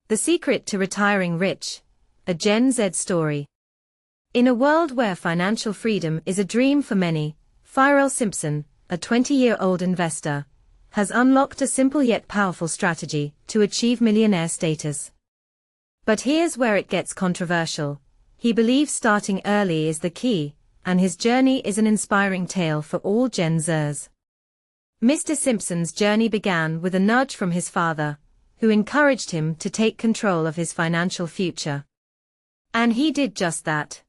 The Secret to Retiring Rich, a Gen Z story. In a world where financial freedom is a dream for many, Phyrell Simpson, a 20-year-old investor, has unlocked a simple yet powerful strategy to achieve millionaire status. But here's where it gets controversial. He believes starting early is the key, and his journey is an inspiring tale for all Gen Zers. Mr. Simpson's journey began with a nudge from his father, who encouraged him to take control of his financial future. And he did just that.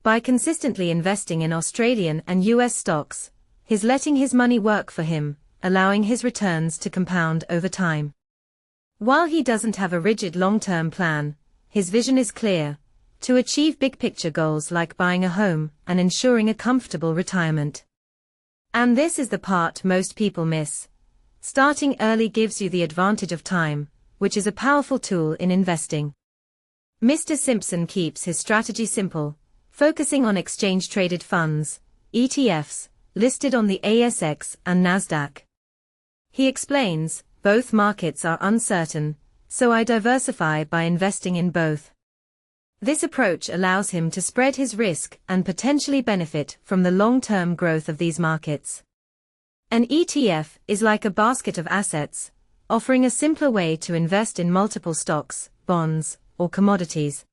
By consistently investing in Australian and US stocks, he's letting his money work for him, allowing his returns to compound over time. While he doesn't have a rigid long-term plan, his vision is clear: to achieve big-picture goals like buying a home and ensuring a comfortable retirement. And this is the part most people miss. Starting early gives you the advantage of time, which is a powerful tool in investing. Mr. Simpson keeps his strategy simple, focusing on exchange-traded funds, ETFs, listed on the ASX and Nasdaq. He explains, both markets are uncertain, so I diversify by investing in both. This approach allows him to spread his risk and potentially benefit from the long-term growth of these markets. An ETF is like a basket of assets, offering a simpler way to invest in multiple stocks, bonds, or commodities.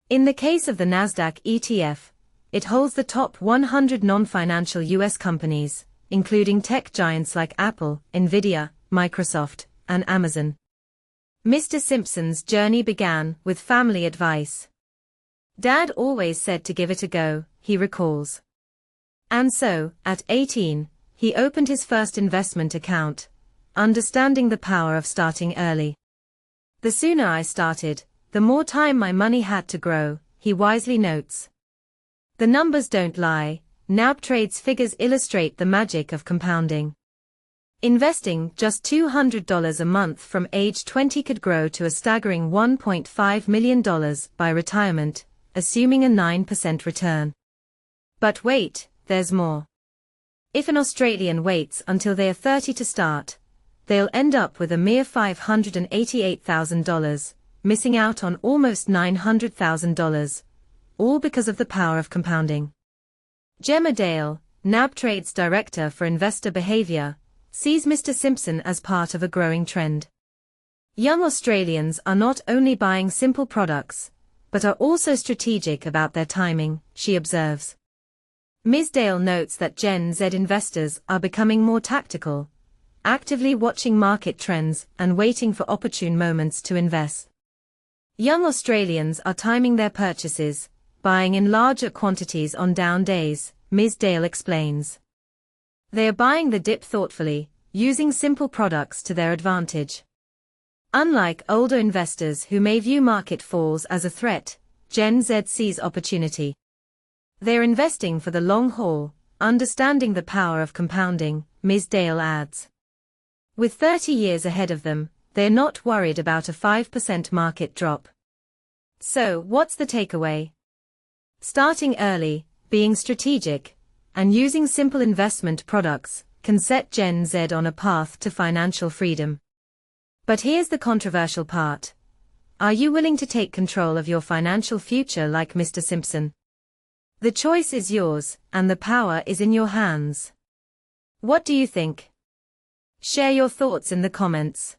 In the case of the Nasdaq ETF, it holds the top 100 non-financial US companies, including tech giants like Apple, Nvidia, Microsoft, and Amazon. Mr. Simpson's journey began with family advice. Dad always said to give it a go, he recalls. And so, at 18, he opened his first investment account, understanding the power of starting early. The sooner I started, the more time my money had to grow, he wisely notes. The numbers don't lie. NABTrade's figures illustrate the magic of compounding. Investing just $200 a month from age 20 could grow to a staggering $1.5 million by retirement, assuming a 9% return. But wait, there's more. If an Australian waits until they are 30 to start, they'll end up with a mere $588,000, missing out on almost $900,000, all because of the power of compounding. Gemma Dale, NABTrade's Director for Investor Behavior, sees Mr. Simpson as part of a growing trend. Young Australians are not only buying simple products, but are also strategic about their timing, she observes. Ms. Dale notes that Gen Z investors are becoming more tactical, actively watching market trends and waiting for opportune moments to invest. Young Australians are timing their purchases, buying in larger quantities on down days, Ms. Dale explains. They are buying the dip thoughtfully, using simple products to their advantage. Unlike older investors who may view market falls as a threat, Gen Z sees opportunity. They're investing for the long haul, understanding the power of compounding, Ms. Dale adds. With 30 years ahead of them, they're not worried about a 5% market drop. So, what's the takeaway? Starting early, being strategic, and using simple investment products can set Gen Z on a path to financial freedom. But here's the controversial part. Are you willing to take control of your financial future like Mr. Simpson? The choice is yours, and the power is in your hands. What do you think? Share your thoughts in the comments.